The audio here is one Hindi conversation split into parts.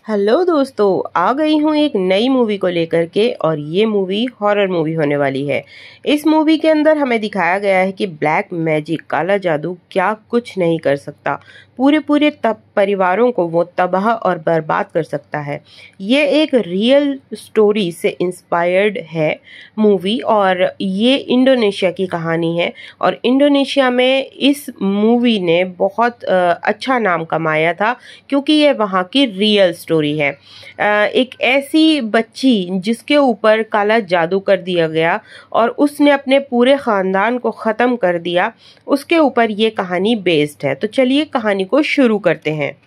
हेलो दोस्तों, आ गई हूँ एक नई मूवी को लेकर के। और ये मूवी हॉरर मूवी होने वाली है। इस मूवी के अंदर हमें दिखाया गया है कि ब्लैक मैजिक, काला जादू क्या कुछ नहीं कर सकता। पूरे पूरे तब परिवारों को वो तबाह और बर्बाद कर सकता है। ये एक रियल स्टोरी से इंस्पायर्ड है मूवी, और ये इंडोनेशिया की कहानी है। और इंडोनेशिया में इस मूवी ने बहुत अच्छा नाम कमाया था, क्योंकि ये वहाँ की रियल स्टोरी है। एक ऐसी बच्ची जिसके ऊपर काला जादू कर दिया गया और उसने अपने पूरे ख़ानदान को ख़त्म कर दिया, उसके ऊपर ये कहानी बेस्ड है। तो चलिए कहानी को शुरू करते हैं।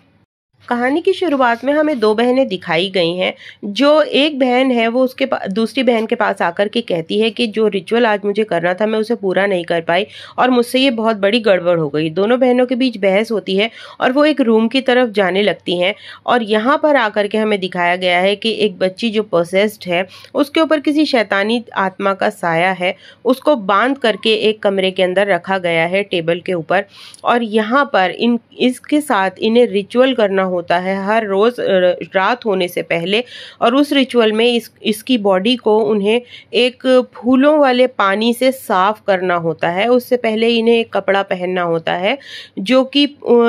कहानी की शुरुआत में हमें दो बहनें दिखाई गई हैं। जो एक बहन है वो उसके दूसरी बहन के पास आकर के कहती है कि जो रिचुअल आज मुझे करना था मैं उसे पूरा नहीं कर पाई और मुझसे ये बहुत बड़ी गड़बड़ हो गई। दोनों बहनों के बीच बहस होती है और वो एक रूम की तरफ जाने लगती हैं। और यहाँ पर आकर के हमें दिखाया गया है कि एक बच्ची जो पोसेस्ड है उसके ऊपर किसी शैतानी आत्मा का साया है। उसको बांध करके एक कमरे के अंदर रखा गया है, टेबल के ऊपर। और यहाँ पर इसके साथ इन्हें रिचुअल करना होता है हर रोज़ रात होने से पहले। और उस रिचुअल में इसकी बॉडी को उन्हें एक फूलों वाले पानी से साफ करना होता है। उससे पहले इन्हें एक कपड़ा पहनना होता है जो कि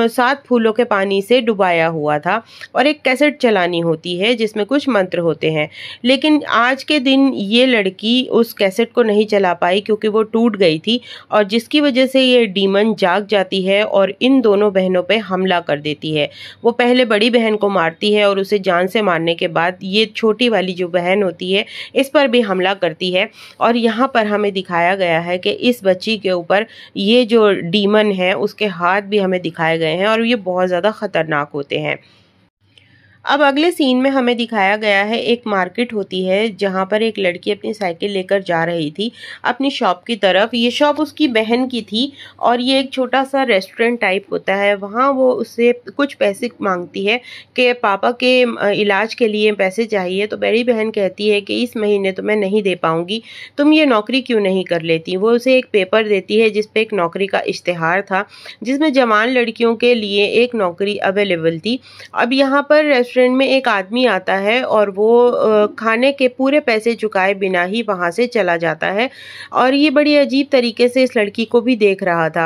7 फूलों के पानी से डुबाया हुआ था, और एक कैसेट चलानी होती है जिसमें कुछ मंत्र होते हैं। लेकिन आज के दिन ये लड़की उस कैसेट को नहीं चला पाई क्योंकि वो टूट गई थी, और जिसकी वजह से ये डीमन जाग जाती है और इन दोनों बहनों पे हमला कर देती है। वो पहले बड़ी बहन को मारती है और उसे जान से मारने के बाद ये छोटी वाली जो बहन होती है इस पर भी हमला करती है। और यहाँ पर हमें दिखाया गया है कि इस बच्ची के ऊपर ये जो डीमन है उसके हाथ भी हमें दिखाए गए हैं और ये बहुत ज़्यादा खतरनाक होते हैं। अब अगले सीन में हमें दिखाया गया है एक मार्केट होती है जहाँ पर एक लड़की अपनी साइकिल लेकर जा रही थी अपनी शॉप की तरफ। ये शॉप उसकी बहन की थी और ये एक छोटा सा रेस्टोरेंट टाइप होता है। वहाँ वो उससे कुछ पैसे मांगती है कि पापा के इलाज के लिए पैसे चाहिए। तो बड़ी बहन कहती है कि इस महीने तो मैं नहीं दे पाऊँगी, तुम ये नौकरी क्यों नहीं कर लेती। वो उसे एक पेपर देती है जिस पे एक नौकरी का इश्तेहार था जिसमें जवान लड़कियों के लिए एक नौकरी अवेलेबल थी। अब यहाँ पर रेस्टोरेंट में एक आदमी आता है और वो खाने के पूरे पैसे चुकाए बिना ही वहाँ से चला जाता है, और ये बड़ी अजीब तरीके से इस लड़की को भी देख रहा था।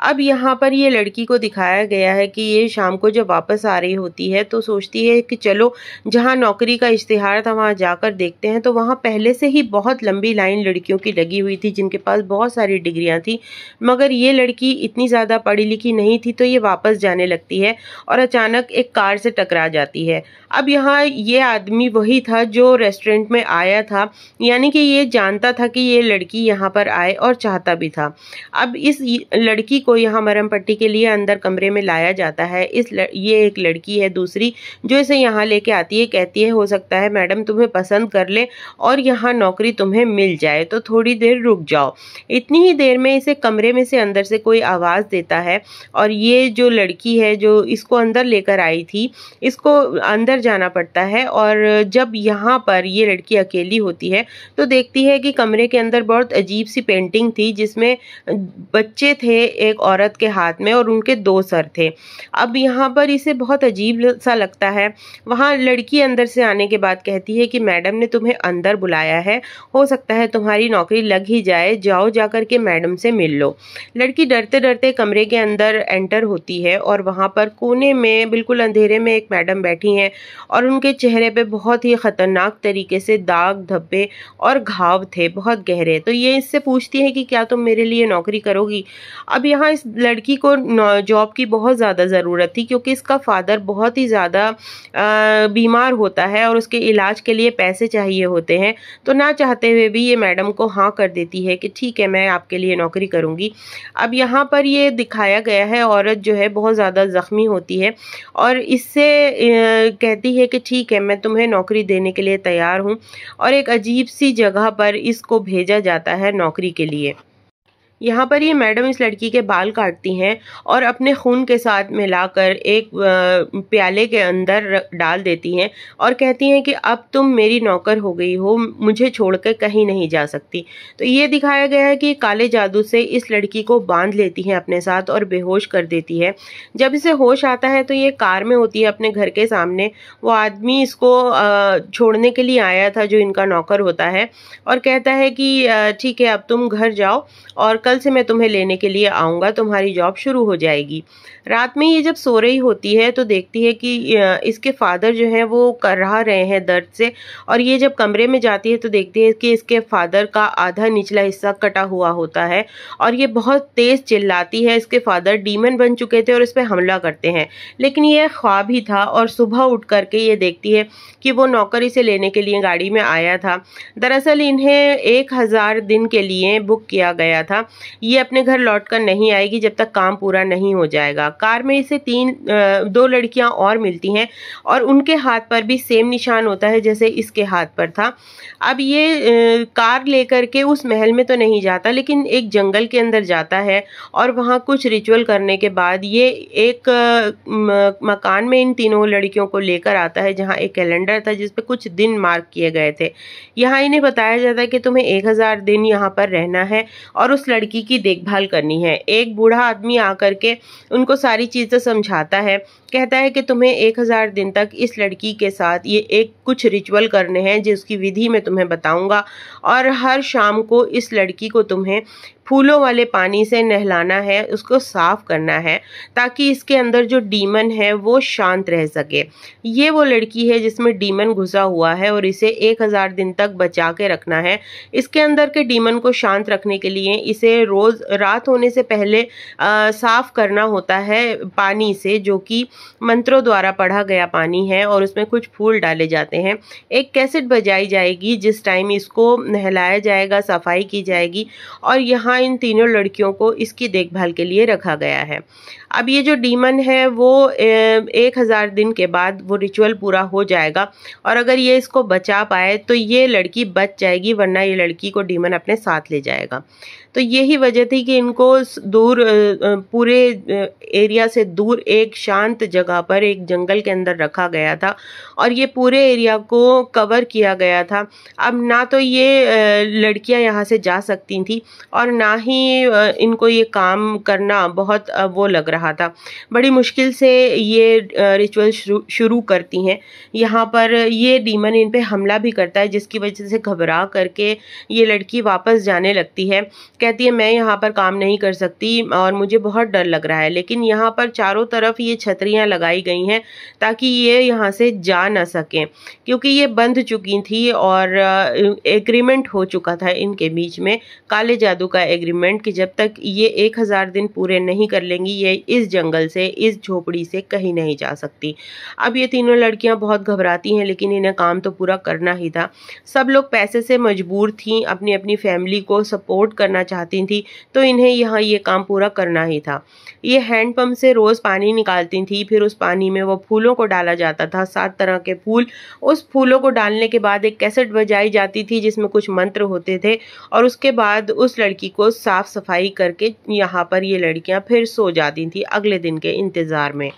अब यहाँ पर ये लड़की को दिखाया गया है कि ये शाम को जब वापस आ रही होती है तो सोचती है कि चलो जहाँ नौकरी का इश्तिहार था वहाँ जाकर देखते हैं। तो वहाँ पहले से ही बहुत लंबी लाइन लड़कियों की लगी हुई थी जिनके पास बहुत सारी डिग्रियाँ थी, मगर ये लड़की इतनी ज़्यादा पढ़ी लिखी नहीं थी। तो ये वापस जाने लगती है और अचानक एक कार से टकरा जाती है। अब यहाँ ये आदमी वही था जो रेस्टोरेंट में आया था, यानी कि ये जानता था कि ये लड़की यहाँ पर आए और चाहता भी था। अब इस लड़की को यहाँ मरहम पट्टी के लिए अंदर कमरे में लाया जाता है। ये एक लड़की है दूसरी जो इसे यहाँ लेके आती है, कहती है हो सकता है मैडम तुम्हें पसंद कर ले और यहाँ नौकरी तुम्हें मिल जाए, तो थोड़ी देर रुक जाओ। इतनी ही देर में इसे कमरे में से अंदर से कोई आवाज़ देता है, और ये जो लड़की है जो इसको अंदर लेकर आई थी इसको अंदर जाना पड़ता है। और जब यहाँ पर ये लड़की अकेली होती है तो देखती है कि कमरे के अंदर बहुत अजीब सी पेंटिंग थी जिसमें बच्चे थे एक औरत के हाथ में और उनके 2 सर थे। अब यहाँ पर इसे बहुत अजीब सा लगता है। वहाँ लड़की अंदर से आने के बाद कहती है कि मैडम ने तुम्हें अंदर बुलाया है, हो सकता है तुम्हारी नौकरी लग ही जाए, जाओ जाकर के मैडम से मिल लो। लड़की डरते डरते कमरे के अंदर एंटर होती है और वहाँ पर कोने में बिल्कुल अंधेरे में एक मैडम बैठी हैं और उनके चेहरे पे बहुत ही खतरनाक तरीके से दाग धब्बे और घाव थे, बहुत गहरे। तो ये इससे पूछती है कि क्या तुम मेरे लिए नौकरी करोगी। अब यहाँ इस लड़की को जॉब की बहुत ज़्यादा ज़रूरत थी क्योंकि इसका फादर बहुत ही ज़्यादा बीमार होता है और उसके इलाज के लिए पैसे चाहिए होते हैं। तो ना चाहते हुए भी ये मैडम को हाँ कर देती है कि ठीक है मैं आपके लिए नौकरी करूँगी। अब यहाँ पर ये दिखाया गया है औरत जो है बहुत ज़्यादा ज़ख्मी होती है और इससे कहती है कि ठीक है मैं तुम्हें नौकरी देने के लिए तैयार हूँ, और एक अजीब सी जगह पर इसको भेजा जाता है नौकरी के लिए। यहाँ पर ये मैडम इस लड़की के बाल काटती हैं और अपने खून के साथ मिलाकर एक प्याले के अंदर डाल देती हैं और कहती हैं कि अब तुम मेरी नौकर हो गई हो, मुझे छोड़कर कहीं नहीं जा सकती। तो ये दिखाया गया है कि काले जादू से इस लड़की को बांध लेती हैं अपने साथ और बेहोश कर देती है। जब इसे होश आता है तो ये कार में होती है अपने घर के सामने। वो आदमी इसको छोड़ने के लिए आया था जो इनका नौकर होता है, और कहता है कि ठीक है अब तुम घर जाओ और कल से मैं तुम्हें लेने के लिए आऊँगा, तुम्हारी जॉब शुरू हो जाएगी। रात में ये जब सो रही होती है तो देखती है कि इसके फादर जो हैं वो करहा रहे हैं दर्द से, और ये जब कमरे में जाती है तो देखती है कि इसके फादर का आधा निचला हिस्सा कटा हुआ होता है और ये बहुत तेज़ चिल्लाती है। इसके फादर डीमन बन चुके थे और इस पर हमला करते हैं, लेकिन ये ख्वाब ही था। और सुबह उठ करके ये देखती है कि वो नौकर इसे लेने के लिए गाड़ी में आया था। दरअसल इन्हें 1000 दिन के लिए बुक किया गया था। ये अपने घर लौटकर नहीं आएगी जब तक काम पूरा नहीं हो जाएगा। कार में इसे 2 लड़कियां और मिलती हैं और उनके हाथ पर भी सेम निशान होता है जैसे इसके हाथ पर था। अब ये कार लेकर के उस महल में तो नहीं जाता, लेकिन एक जंगल के अंदर जाता है और वहाँ कुछ रिचुअल करने के बाद ये एक मकान में इन तीनों लड़कियों को लेकर आता है जहाँ एक कैलेंडर था जिस पे कुछ दिन मार्क किए गए थे। यहाँ इन्हें बताया जाता है कि तुम्हें 1000 दिन यहाँ पर रहना है और उस लड़की की देखभाल करनी है। एक बूढ़ा आदमी आकर के उनको सारी चीज़ें समझाता है, कहता है कि तुम्हें 1000 दिन तक इस लड़की के साथ ये कुछ रिचुअल करने हैं जिसकी विधि मैं तुम्हें बताऊंगा, और हर शाम को इस लड़की को तुम्हें फूलों वाले पानी से नहलाना है, उसको साफ करना है ताकि इसके अंदर जो डीमन है वो शांत रह सके। ये वो लड़की है जिसमें डीमन घुसा हुआ है और इसे 1000 दिन तक बचा के रखना है। इसके अंदर के डीमन को शांत रखने के लिए इसे रोज़ रात होने से पहले साफ करना होता है पानी से, जो कि मंत्रों द्वारा पढ़ा गया पानी है, और उसमें कुछ फूल डाले जाते हैं। एक कैसेट बजाई जाएगी जिस टाइम इसको नहलाया जाएगा, सफाई की जाएगी, और यहाँ इन तीनों लड़कियों को इसकी देखभाल के लिए रखा गया है। अब ये जो डीमन है वो 1000 दिन के बाद वो रिचुअल पूरा हो जाएगा, और अगर ये इसको बचा पाए तो ये लड़की बच जाएगी, वरना ये लड़की को डीमन अपने साथ ले जाएगा। तो यही वजह थी कि इनको दूर पूरे एरिया से दूर एक शांत जगह पर एक जंगल के अंदर रखा गया था और ये पूरे एरिया को कवर किया गया था। अब ना तो ये लड़कियां यहाँ से जा सकती थी और ना ही इनको ये काम करना बहुत वो लग रहा था। बड़ी मुश्किल से ये रिचुअल शुरू करती हैं। यहाँ पर ये डीमन इन पे हमला भी करता है, जिसकी वजह से घबरा करके ये लड़की वापस जाने लगती है। कहती है मैं यहाँ पर काम नहीं कर सकती और मुझे बहुत डर लग रहा है। लेकिन यहाँ पर चारों तरफ ये छतरियाँ लगाई गई हैं ताकि ये यहाँ से जा ना सकें, क्योंकि ये बंध चुकी थी और एग्रीमेंट हो चुका था इनके बीच में, काले जादू का एग्रीमेंट, कि जब तक ये 1000 दिन पूरे नहीं कर लेंगी ये इस जंगल से, इस झोपड़ी से कहीं नहीं जा सकती। अब ये तीनों लड़कियां बहुत घबराती हैं, लेकिन इन्हें काम तो पूरा करना ही था। सब लोग पैसे से मजबूर थीं, अपनी अपनी फैमिली को सपोर्ट करना चाहती थी, तो इन्हें यहाँ ये काम पूरा करना ही था। ये हैंडपंप से रोज़ पानी निकालती थी, फिर उस पानी में वो फूलों को डाला जाता था, 7 तरह के फूल। उस फूलों को डालने के बाद एक कैसेट बजाई जाती थी जिसमें कुछ मंत्र होते थे, और उसके बाद उस लड़की को साफ सफाई करके यहाँ पर ये लड़कियाँ फिर सो जाती थी अगले दिन के इंतज़ार में।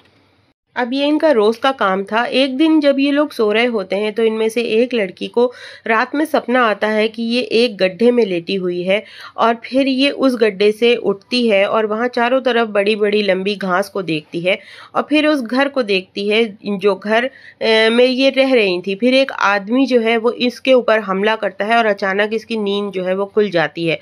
अब ये इनका रोज़ का काम था। एक दिन जब ये लोग सो रहे होते हैं तो इनमें से एक लड़की को रात में सपना आता है कि ये एक गड्ढे में लेटी हुई है, और फिर ये उस गड्ढे से उठती है और वहाँ चारों तरफ बड़ी बड़ी लंबी घास को देखती है, और फिर उस घर को देखती है जो घर में ये रह रही थी। फिर एक आदमी जो है वो इसके ऊपर हमला करता है और अचानक इसकी नींद जो है वो खुल जाती है।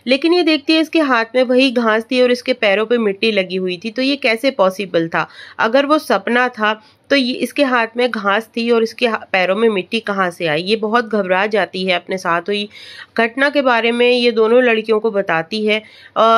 लेकिन ये देखती है इसके हाथ में वही घास थी और इसके पैरों पे मिट्टी लगी हुई थी। तो ये कैसे पॉसिबल था? अगर वो सपना था तो ये इसके हाथ में घास थी और इसके पैरों में मिट्टी कहाँ से आई? ये बहुत घबरा जाती है अपने साथ हुई घटना के बारे में। ये दोनों लड़कियों को बताती है,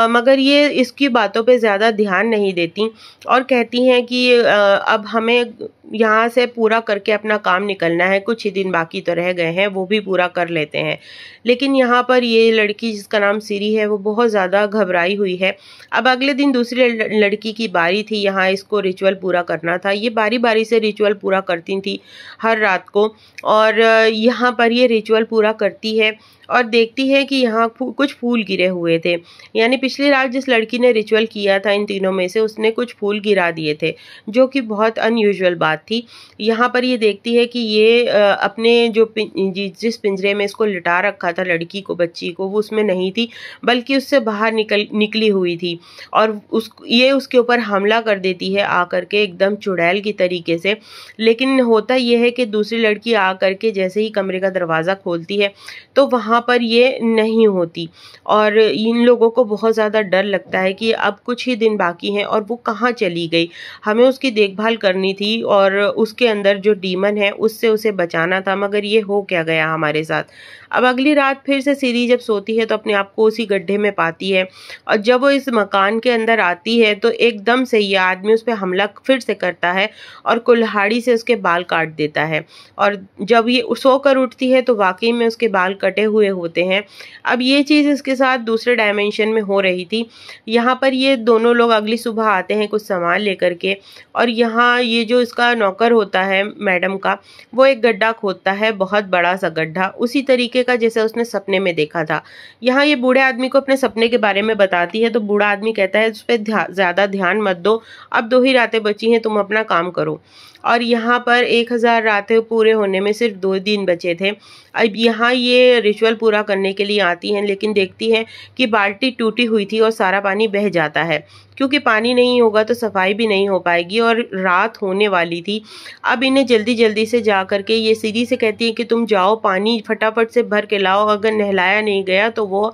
मगर ये इसकी बातों पे ज़्यादा ध्यान नहीं देती और कहती हैं कि अब हमें यहाँ से पूरा करके अपना काम निकलना है, कुछ ही दिन बाकी तो रह गए हैं, वो भी पूरा कर लेते हैं। लेकिन यहाँ पर ये लड़की जिसका नाम सिरी है वो बहुत ज़्यादा घबराई हुई है। अब अगले दिन दूसरी लड़की की बारी थी, यहाँ इसको रिचुअल पूरा करना था। ये बारी बारी ईमानदारी से रिचुअल पूरा करती थी हर रात को। और यहाँ पर ये रिचुअल पूरा करती है और देखती है कि यहाँ कुछ फूल गिरे हुए थे, यानी पिछली रात जिस लड़की ने रिचुअल किया था इन तीनों में से उसने कुछ फूल गिरा दिए थे, जो कि बहुत अनयूजुअल बात थी। यहाँ पर ये देखती है कि ये अपने जो जिस पिंजरे में इसको लिटा रखा था लड़की को, बच्ची को, वो उसमें नहीं थी बल्कि उससे बाहर निकली हुई थी। और ये उसके ऊपर हमला कर देती है आकर के एकदम चुड़ैल की तरीके से। लेकिन होता यह है कि दूसरी लड़की आकर के जैसे ही कमरे का दरवाज़ा खोलती है तो वहाँ पर ये नहीं होती और इन लोगों को बहुत ज़्यादा डर लगता है कि अब कुछ ही दिन बाकी हैं और वो कहाँ चली गई, हमें उसकी देखभाल करनी थी और उसके अंदर जो डीमन है उससे उसे बचाना था, मगर ये हो क्या गया हमारे साथ। अब अगली रात फिर से सीरी जब सोती है तो अपने आप को उसी गड्ढे में पाती है और जब वो इस मकान के अंदर आती है तो एकदम से ये आदमी उस पर हमला फिर से करता है और कुल्हाड़ी से उसके बाल काट देता है। और जब ये सोकर उठती है तो वाकई में उसके बाल कटे हुए होते हैं। अब ये चीज़ इसके साथ दूसरे डायमेंशन में हो रही थी। यहाँ पर ये दोनों लोग अगली सुबह आते हैं कुछ सामान लेकर के और यहाँ ये जो इसका नौकर होता है मैडम का, वो एक गड्ढा खोदता है, बहुत बड़ा सा गड्ढा, उसी तरीके का जैसे उसने सपने में देखा था। यहाँ ये बूढ़े आदमी को अपने सपने के बारे में बताती है तो बूढ़ा आदमी कहता है उस पर ज़्यादा ध्यान मत दो, अब 2 ही रातें बची हैं, तुम अपना काम करो। और यहाँ पर 1000 रातें पूरे होने में सिर्फ 2 दिन बचे थे। अब यहाँ ये रिचुअल पूरा करने के लिए आती हैं लेकिन देखती हैं कि बाल्टी टूटी हुई थी और सारा पानी बह जाता है, क्योंकि पानी नहीं होगा तो सफाई भी नहीं हो पाएगी और रात होने वाली थी। अब इन्हें जल्दी जल्दी से जा करके ये सीधी से कहती है कि तुम जाओ पानी फटाफट से भर के लाओ, अगर नहलाया नहीं गया तो वो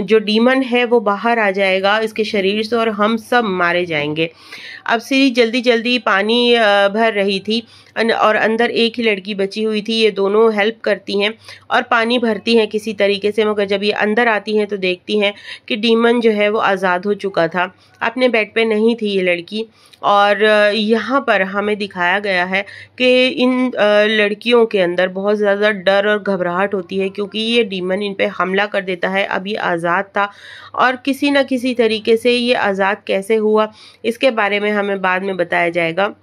जो डीमन है वो बाहर आ जाएगा इसके शरीर से और हम सब मारे जाएंगे। अब सीरी जल्दी जल्दी पानी भर रही थी और अंदर एक ही लड़की बची हुई थी। ये दोनों हेल्प करती हैं और पानी भरती हैं किसी तरीके से, मगर जब ये अंदर आती हैं तो देखती हैं कि डीमन जो है वो आज़ाद हो चुका था, अपने बेड पे नहीं थी ये लड़की। और यहाँ पर हमें दिखाया गया है कि इन लड़कियों के अंदर बहुत ज़्यादा डर और घबराहट होती है क्योंकि ये डीमन इन पे हमला कर देता है। अब ये आज़ाद था और किसी न किसी तरीके से ये आज़ाद कैसे हुआ इसके बारे में हमें बाद में बताया जाएगा।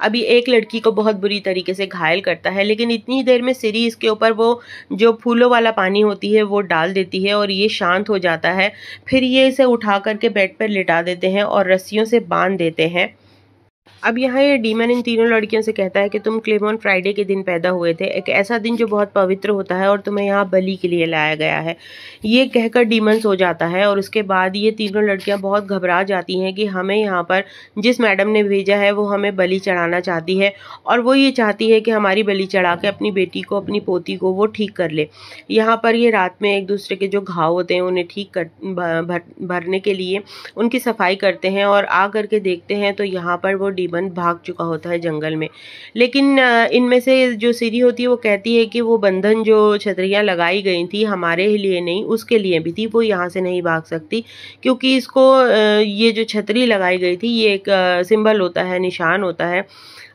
अभी एक लड़की को बहुत बुरी तरीके से घायल करता है, लेकिन इतनी ही देर में सीरी इसके ऊपर वो जो फूलों वाला पानी होती है वो डाल देती है और ये शांत हो जाता है। फिर ये इसे उठा करके बेड पर लिटा देते हैं और रस्सियों से बांध देते हैं। अब यहाँ ये डीमन इन तीनों लड़कियों से कहता है कि तुम क्लेमोन फ्राइडे के दिन पैदा हुए थे, एक ऐसा दिन जो बहुत पवित्र होता है और तुम्हें यहाँ बलि के लिए लाया गया है। ये कहकर डीमन सो जाता है और उसके बाद ये तीनों लड़कियाँ बहुत घबरा जाती हैं कि हमें यहाँ पर जिस मैडम ने भेजा है वो हमें बलि चढ़ाना चाहती है और वो ये चाहती है कि हमारी बलि चढ़ा के अपनी बेटी को, अपनी पोती को वो ठीक कर ले। यहाँ पर ये रात में एक दूसरे के जो घाव होते हैं उन्हें ठीक भरने के लिए उनकी सफाई करते हैं और आ करके देखते हैं तो यहाँ पर वो डीमन भाग चुका होता है जंगल में। लेकिन इनमें से जो सीरी होती है वो कहती है कि वो बंधन जो छतरियाँ लगाई गई थी हमारे लिए नहीं उसके लिए भी थी, वो यहाँ से नहीं भाग सकती क्योंकि इसको ये जो छतरी लगाई गई थी ये एक सिंबल होता है, निशान होता है।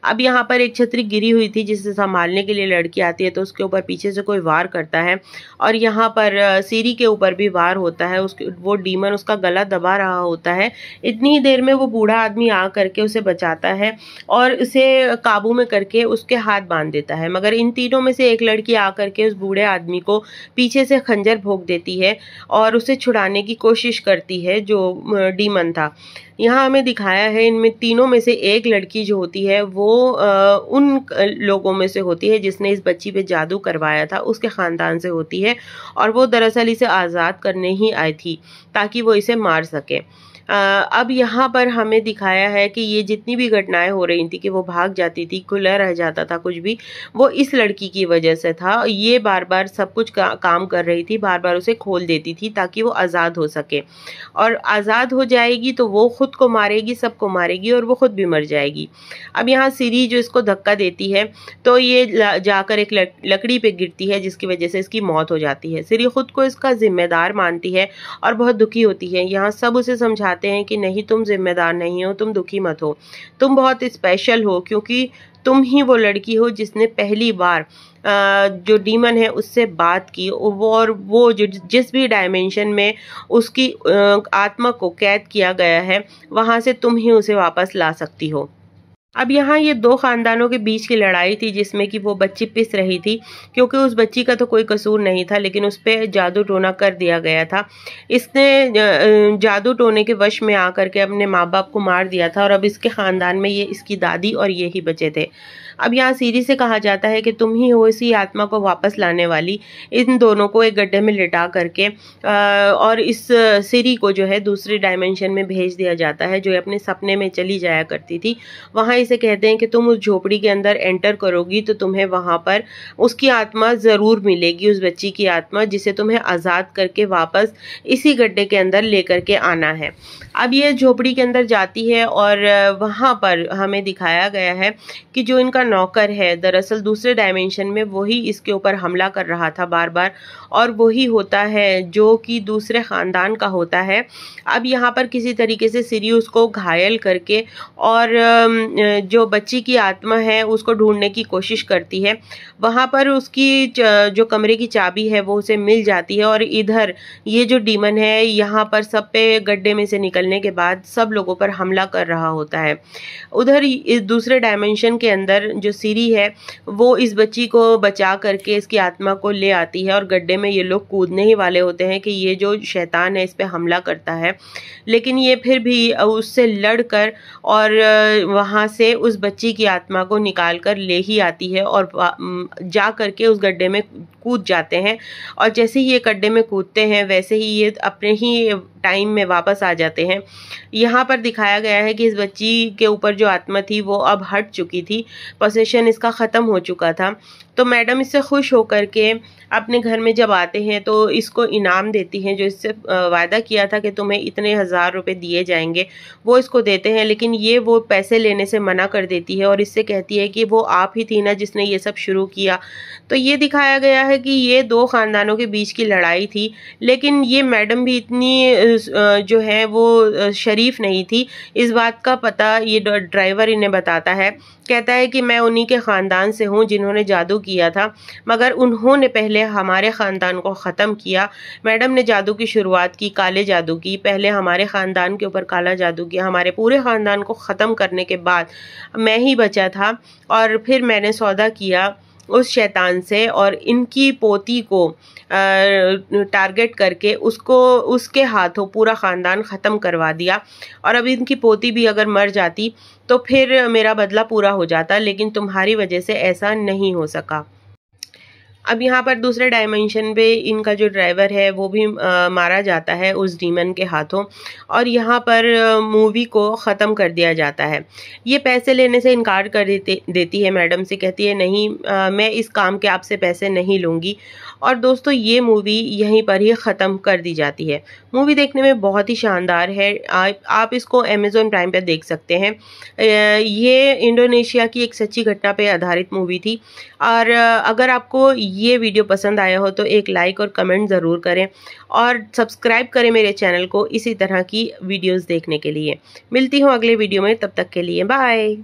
अब यहाँ पर एक छतरी गिरी हुई थी जिसे संभालने के लिए लड़की आती है तो उसके ऊपर पीछे से कोई वार करता है और यहाँ पर सीरी के ऊपर भी वार होता है। उसके वो डीमन उसका गला दबा रहा होता है। इतनी ही देर में वो बूढ़ा आदमी आ करके उसे बचाता है और उसे काबू में करके उसके हाथ बांध देता है, मगर इन तीनों में से एक लड़की आ करके उस बूढ़े आदमी को पीछे से खंजर भोंक देती है और उसे छुड़ाने की कोशिश करती है जो डीमन था। यहाँ हमें दिखाया है इनमें तीनों में से एक लड़की जो होती है वो उन लोगों में से होती है जिसने इस बच्ची पे जादू करवाया था, उसके ख़ानदान से होती है और वो दरअसल इसे आज़ाद करने ही आई थी ताकि वो इसे मार सके। अब यहाँ पर हमें दिखाया है कि ये जितनी भी घटनाएं हो रही थी कि वो भाग जाती थी, खुला रह जाता था कुछ भी, वो इस लड़की की वजह से था। ये बार बार सब कुछ काम कर रही थी, बार बार उसे खोल देती थी ताकि वो आज़ाद हो सके और आज़ाद हो जाएगी तो वो खुद को मारेगी, सबको मारेगी और वो खुद भी मर जाएगी। अब यहाँ सीरी जो इसको धक्का देती है तो ये जाकर एक लकड़ी पे गिरती है जिसकी वजह से इसकी मौत हो जाती है। सीरी खुद को इसका जिम्मेदार मानती है और बहुत दुखी होती है। यहाँ सब उसे समझाते हैं कि नहीं, तुम जिम्मेदार नहीं हो, तुम दुखी मत हो, तुम बहुत स्पेशल हो क्योंकि तुम ही वो लड़की हो जिसने पहली बार जो डीमन है उससे बात की और वो जिस भी डायमेंशन में उसकी आत्मा को कैद किया गया है वहां से तुम ही उसे वापस ला सकती हो। अब यहाँ ये दो ख़ानदानों के बीच की लड़ाई थी जिसमें कि वो बच्ची पिस रही थी, क्योंकि उस बच्ची का तो कोई कसूर नहीं था, लेकिन उस पर जादू टोना कर दिया गया था। इसने जादू टोने के वश में आकर के अपने माँ बाप को मार दिया था और अब इसके ख़ानदान में ये इसकी दादी और ये ही बचे थे। अब यहाँ सीरी से कहा जाता है कि तुम ही हो इसी आत्मा को वापस लाने वाली। इन दोनों को एक गड्ढे में लिटा करके और इस सीरी को जो है दूसरे डायमेंशन में भेज दिया जाता है, जो अपने सपने में चली जाया करती थी। वहाँ इसे कहते हैं कि तुम उस झोपड़ी के अंदर एंटर करोगी तो तुम्हें वहाँ पर उसकी आत्मा ज़रूर मिलेगी, उस बच्ची की आत्मा, जिसे तुम्हें आज़ाद करके वापस इसी गड्ढे के अंदर लेकर के आना है। अब ये झोपड़ी के अंदर जाती है और वहाँ पर हमें दिखाया गया है कि जो इनका नौकर है दरअसल दूसरे डायमेंशन में वही इसके ऊपर हमला कर रहा था बार बार, और वही होता है जो कि दूसरे ख़ानदान का होता है। अब यहाँ पर किसी तरीके से सिरियस को घायल करके और जो बच्ची की आत्मा है उसको ढूंढने की कोशिश करती है। वहाँ पर उसकी जो कमरे की चाबी है वो उसे मिल जाती है और इधर ये जो डीमन है यहाँ पर सब पे गड्ढे में से निकलने के बाद सब लोगों पर हमला कर रहा होता है। उधर इस दूसरे डायमेंशन के अंदर जो सीरी है वो इस बच्ची को बचा करके इसकी आत्मा को ले आती है और गड्ढे में ये लोग कूदने ही वाले होते हैं कि ये जो शैतान है इस पे हमला करता है, लेकिन ये फिर भी उससे लड़कर और वहाँ से उस बच्ची की आत्मा को निकाल कर ले ही आती है और जा करके उस गड्ढे में कूद जाते हैं। और जैसे ही ये गड्ढे में कूदते हैं वैसे ही ये अपने ही टाइम में वापस आ जाते हैं। यहाँ पर दिखाया गया है कि इस बच्ची के ऊपर जो आत्मा थी वो अब हट चुकी थी, पोसेशन इसका ख़त्म हो चुका था। तो मैडम इससे खुश होकर के अपने घर में जब आते हैं तो इसको इनाम देती हैं, जो इससे वादा किया था कि तुम्हें इतने 1000 रुपये दिए जाएंगे वो इसको देते हैं, लेकिन ये वो पैसे लेने से मना कर देती है और इससे कहती है कि वो आप ही थी ना जिसने ये सब शुरू किया। तो ये दिखाया गया है कि ये दो ख़ानदानों के बीच की लड़ाई थी, लेकिन ये मैडम भी इतनी जो है वो शरीफ नहीं थी। इस बात का पता ये ड्राइवर इन्हें बताता है, कहता है कि मैं उन्हीं के ख़ानदान से हूँ जिन्होंने जादू किया था, मगर उन्होंने पहले हमारे ख़ानदान को ख़त्म किया। मैडम ने जादू की शुरुआत की, काले जादू की, पहले हमारे ख़ानदान के ऊपर काला जादू किया, हमारे पूरे ख़ानदान को ख़त्म करने के बाद मैं ही बचा था और फिर मैंने सौदा किया उस शैतान से और इनकी पोती को टारगेट करके उसको उसके हाथों पूरा ख़ानदान ख़त्म करवा दिया। और अब इनकी पोती भी अगर मर जाती तो फिर मेरा बदला पूरा हो जाता, लेकिन तुम्हारी वजह से ऐसा नहीं हो सका। अब यहाँ पर दूसरे डायमेंशन पे इनका जो ड्राइवर है वो भी मारा जाता है उस डीमन के हाथों और यहाँ पर मूवी को ख़त्म कर दिया जाता है। ये पैसे लेने से इनकार कर देती है मैडम से, कहती है नहीं मैं इस काम के आपसे पैसे नहीं लूँगी। और दोस्तों ये मूवी यहीं पर ही ख़त्म कर दी जाती है। मूवी देखने में बहुत ही शानदार है, आप इसको अमेज़ॉन प्राइम पर देख सकते हैं। ये इंडोनेशिया की एक सच्ची घटना पे आधारित मूवी थी। और अगर आपको ये वीडियो पसंद आया हो तो एक लाइक और कमेंट ज़रूर करें और सब्सक्राइब करें मेरे चैनल को इसी तरह की वीडियोस देखने के लिए। मिलती हूँ अगले वीडियो में, तब तक के लिए बाय।